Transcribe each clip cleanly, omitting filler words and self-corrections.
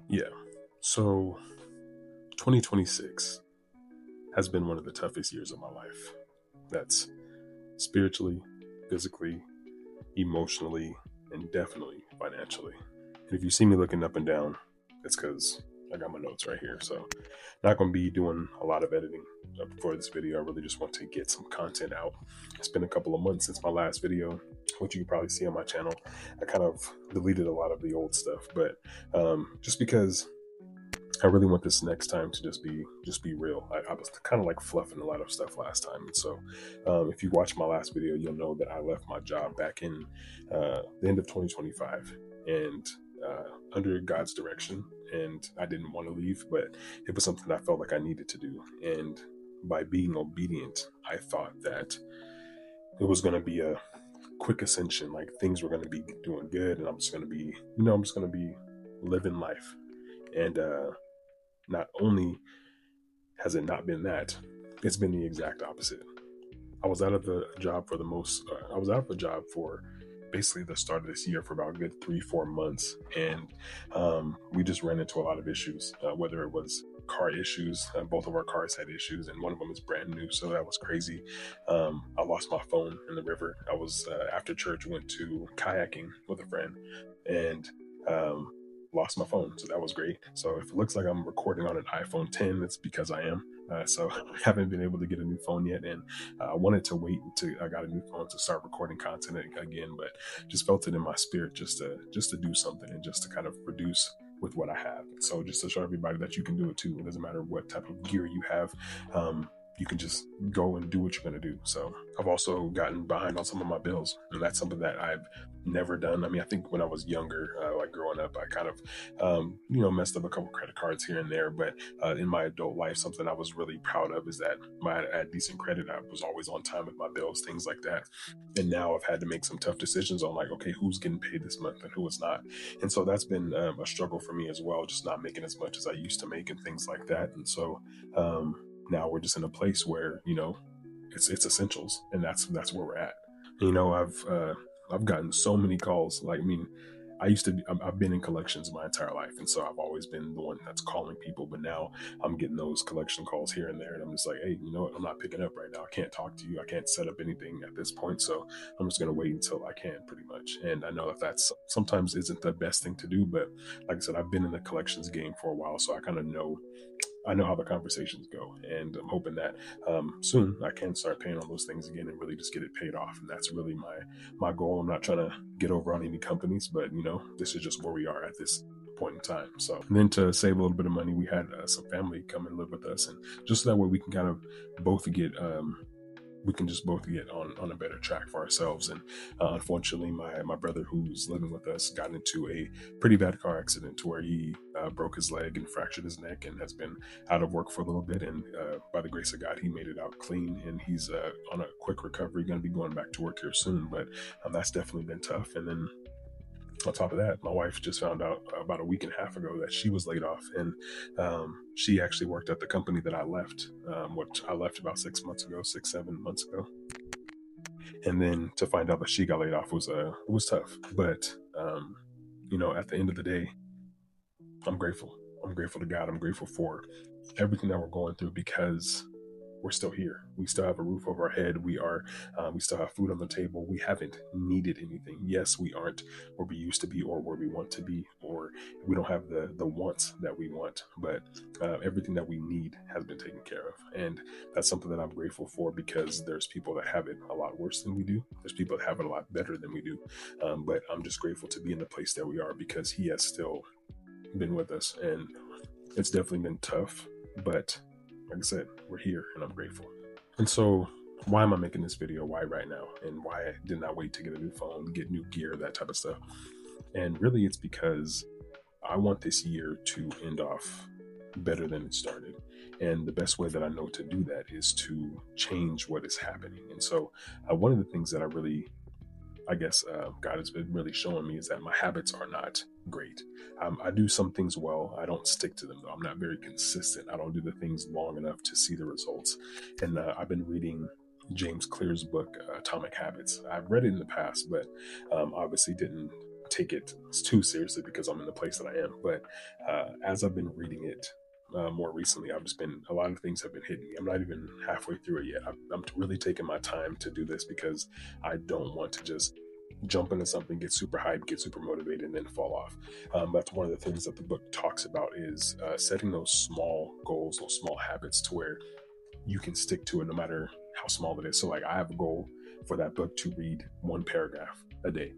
Yeah. So 2026 has been one of the toughest years of my life. That's spiritually, physically, emotionally, and definitely financially. And if you see me looking up and down, it's because I got my notes right here. So not going to be doing a lot of editing for this video. I really just want to get some content out. It's been a couple of months since my last video, which you can probably see on my channel. I kind of deleted a lot of the old stuff, but just because I really want this next time to just be real. I was kind of like fluffing a lot of stuff last time, and so if you watch my last video, you'll know that I left my job back in the end of 2025, and under God's direction. And I didn't want to leave, but it was something I felt like I needed to do. And by being obedient, I thought that it was going to be a quick ascension. Like things were going to be doing good, and I'm just going to be, I'm just going to be living life. And not only has it not been that, it's been the exact opposite. I was out of the job for I was out of the job for basically the start of this year for about a good 3-4 months. And we just ran into a lot of issues, whether it was car issues. Both of our cars had issues, and one of them is brand new. So that was crazy. I lost my phone in the river. I was, after church, went to kayaking with a friend, and lost my phone. So that was great. So if it looks like I'm recording on an iPhone 10, it's because I am. So I haven't been able to get a new phone yet, and I wanted to wait until I got a new phone to start recording content again, but just felt it in my spirit just to do something and just to kind of produce with what I have. So just to show everybody that you can do it too. It doesn't matter what type of gear you have. You can just go and do what you're going to do. So I've also gotten behind on some of my bills, and that's something that I've never done. I mean, I think when I was younger, like growing up, I kind of, messed up a couple credit cards here and there. But in my adult life, something I was really proud of is that I had decent credit. I was always on time with my bills, things like that. And now I've had to make some tough decisions on like, okay, who's getting paid this month and who is not. And so that's been a struggle for me as well, just not making as much as I used to make and things like that. And so, now we're just in a place where it's essentials, and that's where we're at. I've gotten so many calls. Like, I mean, I've been in collections my entire life, and so I've always been the one that's calling people. But now I'm getting those collection calls here and there, and I'm just like, hey, you know what? I'm not picking up right now. I can't talk to you. I can't set up anything at this point, so I'm just gonna wait until I can, pretty much. And I know that's sometimes isn't the best thing to do, but like I said, I've been in the collections game for a while, so I kind of know how the conversations go, and I'm hoping that soon I can start paying on those things again and really just get it paid off. And that's really my goal. I'm not trying to get over on any companies, but this is just where we are at this point in time. So and then to save a little bit of money, we had some family come and live with us, and just so that way we can kind of both get we can just both get on a better track for ourselves. And unfortunately, my brother who's living with us got into a pretty bad car accident to where he broke his leg and fractured his neck and has been out of work for a little bit. And by the grace of God, he made it out clean, and he's on a quick recovery, going to be going back to work here soon. But that's definitely been tough. And then on top of that, my wife just found out about a week and a half ago that she was laid off, and she actually worked at the company that I left, which I left about 6-7 months ago. And then to find out that she got laid off was tough. But at the end of the day, I'm grateful. I'm grateful to God. I'm grateful for everything that we're going through, because we're still here. We still have a roof over our head. We still have food on the table. We haven't needed anything. Yes, we aren't where we used to be or where we want to be, or we don't have the wants that we want, but everything that we need has been taken care of. And that's something that I'm grateful for, because there's people that have it a lot worse than we do. There's people that have it a lot better than we do. But I'm just grateful to be in the place that we are, because he has still been with us, and it's definitely been tough, but like I said, we're here, and I'm grateful. And so why am I making this video? Why right now? And why I did not wait to get a new phone, get new gear, that type of stuff? And really, it's because I want this year to end off better than it started. And the best way that I know to do that is to change what is happening. And so one of the things that I guess God has been really showing me is that my habits are not great. I do some things well. I don't stick to them, though. I'm not very consistent. I don't do the things long enough to see the results. And I've been reading James Clear's book, Atomic Habits. I've read it in the past, but obviously didn't take it too seriously because I'm in the place that I am. But as I've been reading it more recently, a lot of things have been hitting me. I'm not even halfway through it yet. I'm really taking my time to do this because I don't want to just jump into something, get super hyped, get super motivated, and then fall off. That's one of the things that the book talks about is setting those small goals, those small habits to where you can stick to it no matter how small it is. So like I have a goal for that book to read one paragraph a day.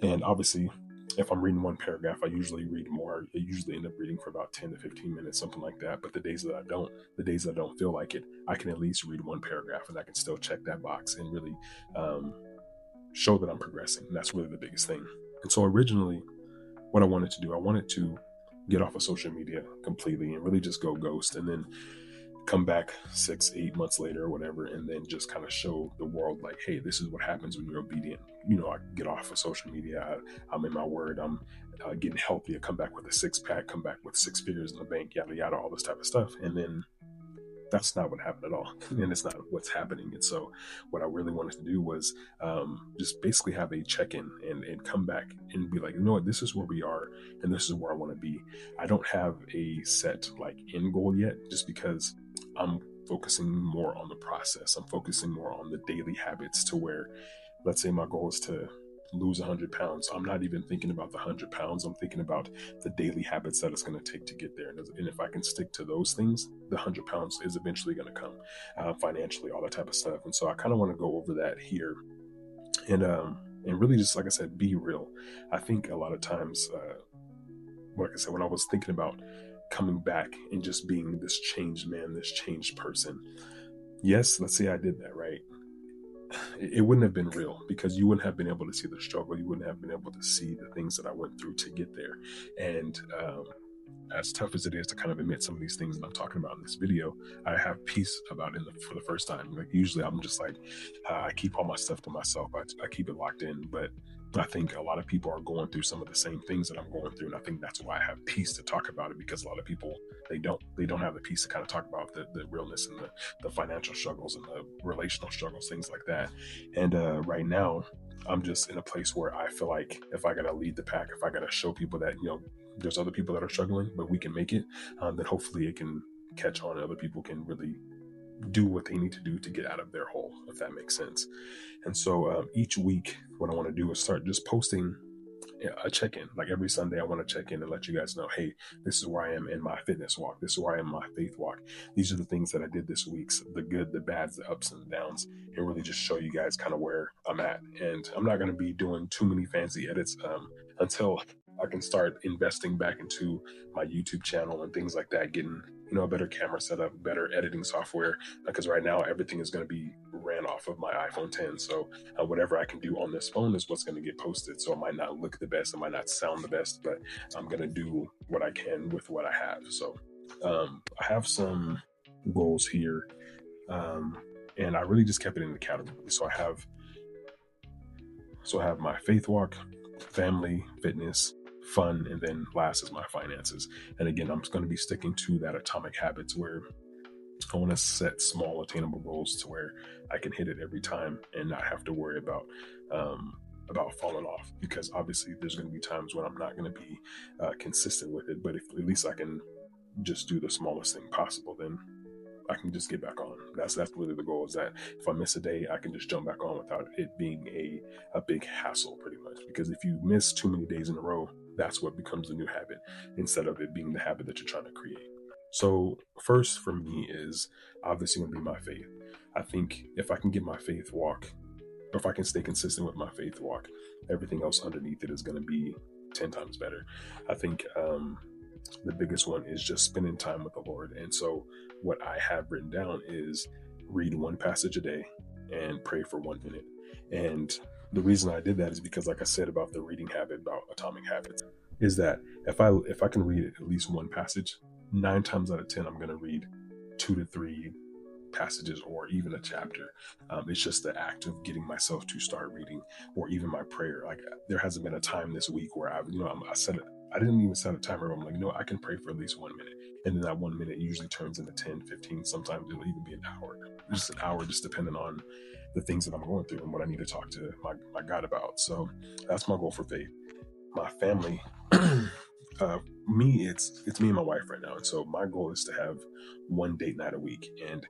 And obviously, if I'm reading one paragraph, I usually read more. I usually end up reading for about 10 to 15 minutes, something like that. But the days that I don't feel like it, I can at least read one paragraph and I can still check that box and really show that I'm progressing. And that's really the biggest thing. And so originally, what I wanted to do, I wanted to get off of social media completely and really just go ghost, and then come back 6-8 months later or whatever, and then just kind of show the world like, hey, this is what happens when you're obedient. I get off of social media, I'm in my word, I'm getting healthy, I come back with a 6-pack, come back with 6 figures in the bank, yada yada, all this type of stuff. And then that's not what happened at all, and it's not what's happening. And so what I really wanted to do was just basically have a check-in and come back and be like, you know what, this is where we are and this is where I want to be. I don't have a set like end goal yet, just because I'm focusing more on the process. I'm focusing more on the daily habits, to where, let's say my goal is to lose 100 pounds. I'm not even thinking about the 100 pounds. I'm thinking about the daily habits that it's going to take to get there. And if I can stick to those things, the 100 pounds is eventually going to come, financially, all that type of stuff. And so I kind of want to go over that here and really just, like I said, be real. I think a lot of times, like I said, when I was thinking about coming back and just being this changed man, this changed person, yes, let's say I did that, right? It wouldn't have been real, because you wouldn't have been able to see the struggle. You wouldn't have been able to see the things that I went through to get there. And as tough as it is to kind of admit some of these things that I'm talking about in this video, I have peace about it for the first time. Like usually I'm just like, I keep all my stuff to myself. I keep it locked in. But I think a lot of people are going through some of the same things that I'm going through. And I think that's why I have peace to talk about it, because a lot of people, they don't have the peace to kind of talk about the realness and the financial struggles and the relational struggles, things like that. And right now, I'm just in a place where I feel like if I got to lead the pack, if I got to show people that, there's other people that are struggling, but we can make it, then hopefully it can catch on. Other people can really do what they need to do to get out of their hole, if that makes sense. And so each week, what I want to do is start just posting a check-in. Like every Sunday, I want to check in and let you guys know, hey, this is where I am in my fitness walk. This is where I am in my faith walk. These are the things that I did this week, the good, the bads, the ups and the downs, and really just show you guys kind of where I'm at. And I'm not going to be doing too many fancy edits until I can start investing back into my YouTube channel and things like that, getting a better camera setup, better editing software, because right now everything is going to be ran off of my iPhone 10. So whatever I can do on this phone is what's going to get posted. So it might not look the best, it might not sound the best, but I'm going to do what I can with what I have. So I have some goals here, and I really just kept it in the category. So I have my faith walk, family, fitness, fun, and then last is my finances. And again, I'm just going to be sticking to that atomic habits, where I want to set small attainable goals to where I can hit it every time and not have to worry about falling off, because obviously there's going to be times when I'm not going to be consistent with it. But if at least I can just do the smallest thing possible, then I can just get back on. That's really the goal, is that if I miss a day, I can just jump back on without it being a big hassle, pretty much. Because if you miss too many days in a row, that's what becomes the new habit, instead of it being the habit that you're trying to create. So first for me is obviously going to be my faith. I think if I can get my faith walk, or if I can stay consistent with my faith walk, everything else underneath it is going to be 10 times better. I think the biggest one is just spending time with the Lord. And so what I have written down is read one passage a day and pray for 1 minute. And the reason I did that is because, like I said about the reading habit, about atomic habits, is that if I can read at least one passage, 9 times out of 10, I'm going to read 2 to 3 passages or even a chapter. It's just the act of getting myself to start reading, or even my prayer. Like there hasn't been a time this week where I said it. I didn't even set a timer. I'm like, I can pray for at least 1 minute. And then that 1 minute usually turns into 10, 15. Sometimes it'll even be an hour, just an hour, just depending on the things that I'm going through and what I need to talk to my God about. So that's my goal for faith. my family, it's me and my wife right now, and so my goal is to have one date night a week. And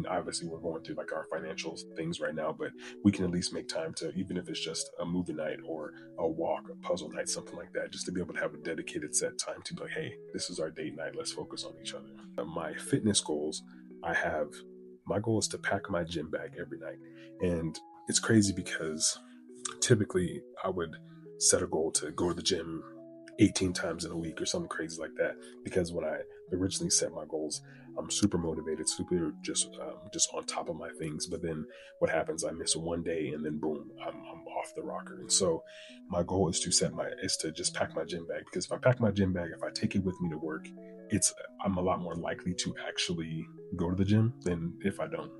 obviously we're going through like our financial things right now, but we can at least make time to, even if it's just a movie night or a walk, a puzzle night, something like that, just to be able to have a dedicated set time to be like, hey, this is our date night, let's focus on each other. My fitness goals, I have my goal is to pack my gym bag every night. And it's crazy because typically I would set a goal to go to the gym 18 times in a week or something crazy like that. Because when I originally set my goals, I'm super motivated, super just on top of my things. But then what happens? I miss one day, and then boom, I'm off the rocker. And so my goal is to just pack my gym bag, because if I pack my gym bag, if I take it with me to work, I'm a lot more likely to actually go to the gym than if I don't.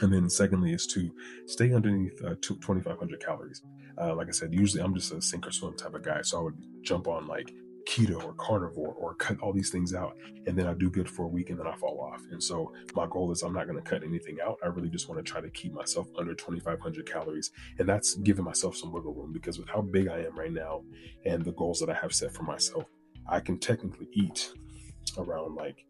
And then secondly is to stay underneath 2,500 calories. Like I said, usually I'm just a sink or swim type of guy. So I would jump on like keto or carnivore or cut all these things out. And then I do good for a week and then I fall off. And so my goal is I'm not going to cut anything out. I really just want to try to keep myself under 2,500 calories. And that's giving myself some wiggle room, because with how big I am right now and the goals that I have set for myself, I can technically eat around like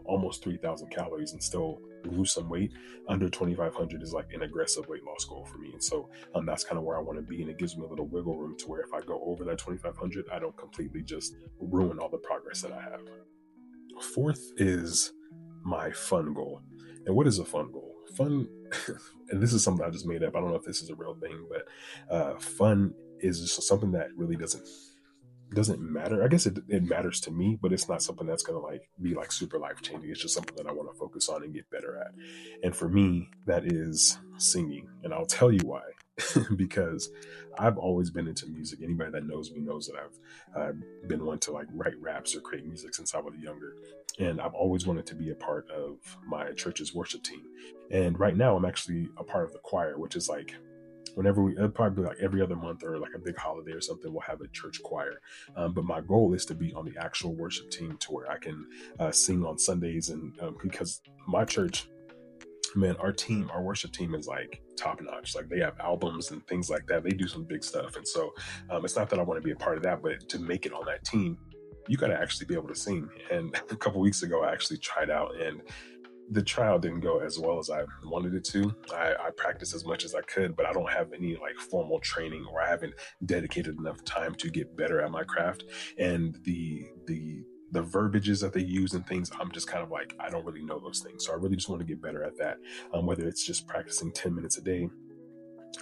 almost 3,000 calories and still lose some weight. Under 2,500 is like an aggressive weight loss goal for me. And so that's kind of where I want to be. And it gives me a little wiggle room to where if I go over that 2,500, I don't completely just ruin all the progress that I have. Fourth is my fun goal. And what is a fun goal? Fun, and this is something I just made up. I don't know if this is a real thing, but fun is just something that really doesn't matter. I guess it matters to me, but it's not something that's going to like be like super life changing. It's just something that I want to focus on and get better at. And for me, that is singing. And I'll tell you why. Because I've always been into music. Anybody that knows me knows that I've been one to like write raps or create music since I was younger. And I've always wanted to be a part of my church's worship team. And right now I'm actually a part of the choir, which is like whenever it'll probably be like every other month or like a big holiday or something, we'll have a church choir. But my goal is to be on the actual worship team to where I can sing on Sundays. And because my church, man, our worship team is like top notch. Like they have albums and things like that. They do some big stuff. And so it's not that I want to be a part of that, but to make it on that team, you got to actually be able to sing. And a couple weeks ago, I actually tried out, and the trial didn't go as well as I wanted it to. I practiced as much as I could, but I don't have any like formal training, or I haven't dedicated enough time to get better at my craft. And the verbiages that they use and things, I'm just kind of like, I don't really know those things. So I really just want to get better at that. Whether it's just practicing 10 minutes a day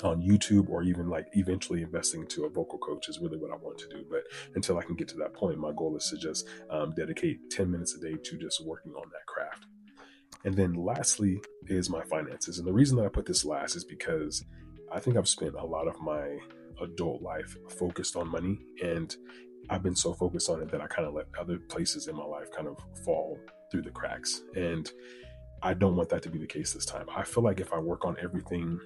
on YouTube, or even like eventually investing into a vocal coach is really what I want to do. But until I can get to that point, my goal is to just dedicate 10 minutes a day to just working on that craft. And then lastly is my finances. And the reason that I put this last is because I think I've spent a lot of my adult life focused on money, and I've been so focused on it that I kind of let other places in my life kind of fall through the cracks. And I don't want that to be the case this time. I feel like if I work on everything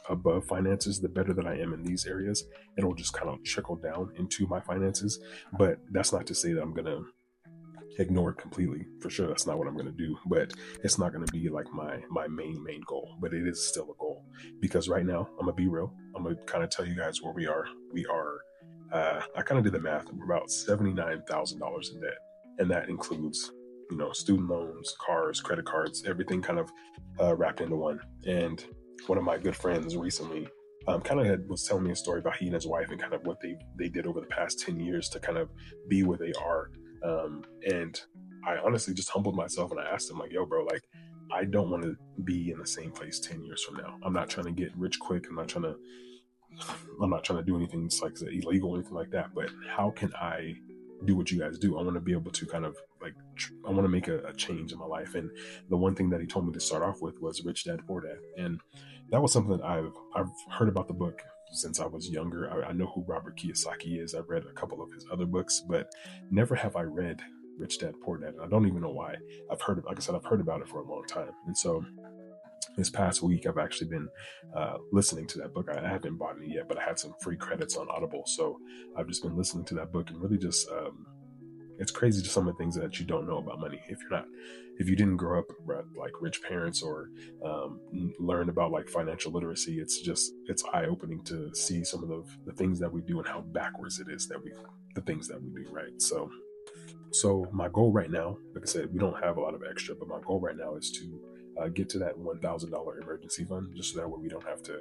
above finances, the better that I am in these areas, it'll just kind of trickle down into my finances. But that's not to say that I'm going to ignore it completely. For sure, that's not what I'm going to do, but it's not going to be like my main goal, but it is still a goal. Because right now, I'm gonna be real, I'm gonna kind of tell you guys where we are. I kind of did the math, we're about $79,000 in debt, and that includes student loans, cars, credit cards, everything kind of wrapped into one. And one of my good friends recently was telling me a story about he and his wife and kind of what they did over the past 10 years to kind of be where they are. And I honestly just humbled myself, and I asked him like, yo, bro, like, I don't want to be in the same place 10 years from now. I'm not trying to get rich quick. I'm not trying to do anything that's like illegal or anything like that. But how can I do what you guys do? I want to be able to kind of like, I want to make a change in my life. And the one thing that he told me to start off with was Rich Dad Poor Dad. And that was something that I've heard about the book since I was younger. I know who Robert Kiyosaki is. I've read a couple of his other books, but never have I read Rich Dad Poor Dad. And I don't even know why. I've heard about it for a long time. And so this past week, I've actually been listening to that book. I haven't bought it yet, but I had some free credits on Audible. So I've just been listening to that book and really just it's crazy to some of the things that you don't know about money. If you didn't grow up like rich parents or learn about like financial literacy, it's eye opening to see some of the things that we do and how backwards it is the things that we do, right? So my goal right now, like I said, we don't have a lot of extra, but my goal right now is to get to that $1,000 emergency fund, just so that way we don't have to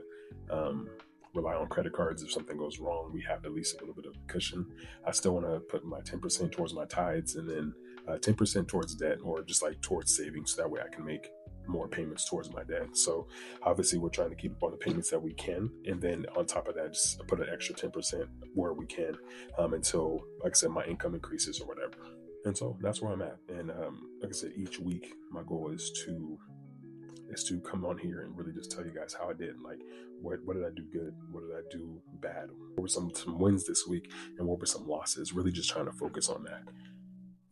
rely on credit cards. If something goes wrong, we have at least a little bit of cushion. I still want to put my 10% towards my tithes, and then 10% towards debt, or just like towards savings, so that way I can make more payments towards my debt. So obviously we're trying to keep up on the payments that we can, and then on top of that, just put an extra 10% where we can, until, like I said, my income increases or whatever. And so that's where I'm at. And like I said, each week my goal is to come on here and really just tell you guys how I did. Like, what did I do good? What did I do bad? What were some wins this week, and what were some losses? Really just trying to focus on that.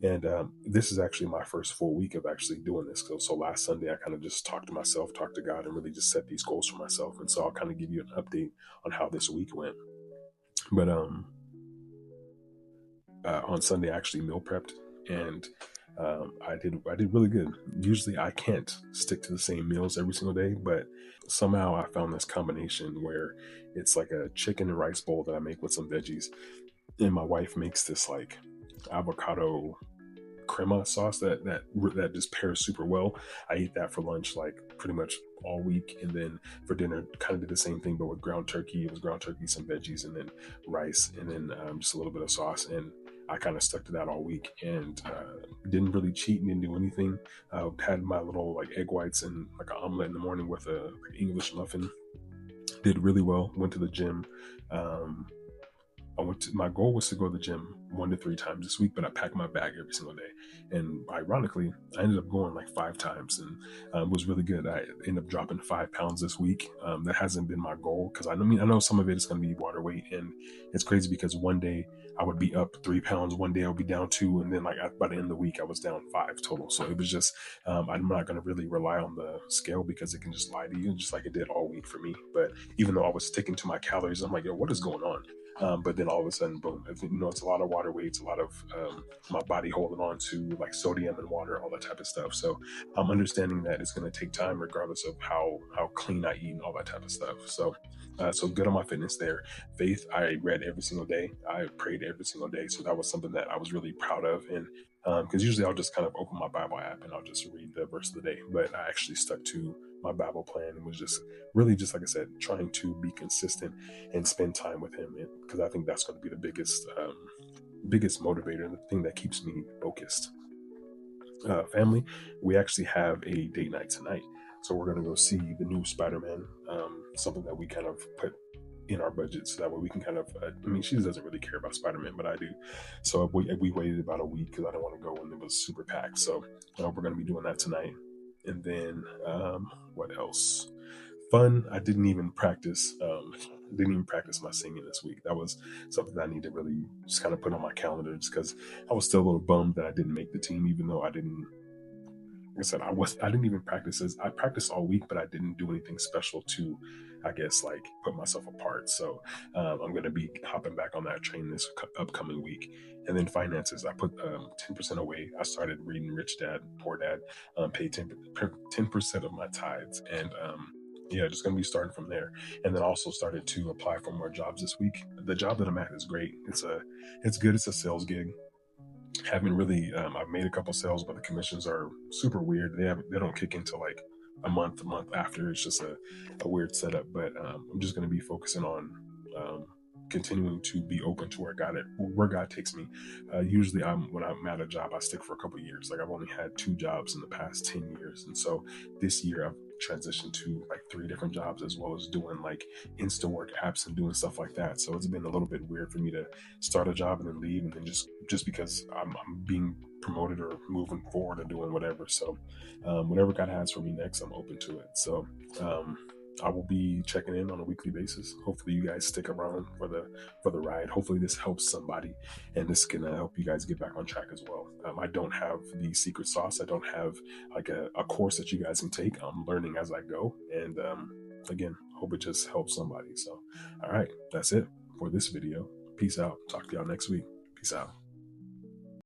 And this is actually my first full week of actually doing this. So last Sunday, I kind of just talked to myself, talked to God, and really just set these goals for myself. And so I'll kind of give you an update on how this week went. But on Sunday, I actually meal prepped, and I did really good. Usually I can't stick to the same meals every single day, but somehow I found this combination where it's like a chicken and rice bowl that I make with some veggies, and my wife makes this like avocado crema sauce that just pairs super well. I ate that for lunch like pretty much all week, and then for dinner kind of did the same thing, but with ground turkey. It was ground turkey, some veggies, and then rice, and then just a little bit of sauce. And I kind of stuck to that all week, and didn't really cheat and didn't do anything. Had my little like egg whites and like an omelet in the morning with a like, English muffin. Did really well. Went to the gym. My goal was to go to the gym 1 to 3 times this week, but I packed my bag every single day. And ironically, I ended up going like 5 times, and it was really good. I ended up dropping 5 pounds this week. That hasn't been my goal, because I know some of it is going to be water weight, and it's crazy because one day I would be up 3 pounds, one day I would be down 2, and then like by the end of the week I was down 5 total. So it was just I'm not going to really rely on the scale, because it can just lie to you, just like it did all week for me. But even though I was sticking to my calories, I'm like, yo, what is going on? But then all of a sudden, boom, it's a lot of water weight, it's a lot of my body holding on to like sodium and water, all that type of stuff. So I'm understanding that it's going to take time, regardless of how clean I eat and all that type of stuff. So good on my fitness there. Faith, I read every single day. I prayed every single day. So that was something that I was really proud of. And because usually I'll just kind of open my Bible app and I'll just read the verse of the day. But I actually stuck to my Bible plan and was just really, just like I said, trying to be consistent and spend time with him. Because I think that's going to be the biggest motivator and the thing that keeps me focused. Family, we actually have a date night tonight. So we're going to go see the new Spider-Man, something that we kind of put in our budget, so that way we can kind of, she doesn't really care about Spider-Man, but I do. So we waited about a week because I didn't want to go when it was super packed. So we're going to be doing that tonight. And then what else? Fun. I didn't even practice my singing this week. That was something that I need to really just kind of put on my calendar, just because I was still a little bummed that I didn't make the team, even though I didn't. Like I said, I didn't even practice this. I practiced all week, but I didn't do anything special to, I guess, like put myself apart. So I'm going to be hopping back on that train this upcoming week. And then finances, I put 10% away. I started reading Rich Dad, Poor Dad, paid 10% of my tithes. And just going to be starting from there. And then also started to apply for more jobs this week. The job that I'm at is great. It's good. It's a sales gig. Haven't really I've made a couple sales, but the commissions are super weird. They don't kick into like a month after. It's just a weird setup. But I'm just going to be focusing on continuing to be open to where God takes me. Usually when I'm at a job, I stick for a couple of years. Like I've only had 2 jobs in the past 10 years. And so this year I've transitioned to like 3 different jobs, as well as doing like Insta work apps and doing stuff like that. So it's been a little bit weird for me to start a job and then leave, and then just because I'm being promoted or moving forward or doing whatever. So whatever God has for me next, I'm open to it. So I will be checking in on a weekly basis. Hopefully you guys stick around for the ride. Hopefully this helps somebody, and this can help you guys get back on track as well. I don't have the secret sauce. I don't have like a course that you guys can take. I'm learning as I go. And again, hope it just helps somebody. So, all right, that's it for this video. Peace out. Talk to y'all next week. Peace out.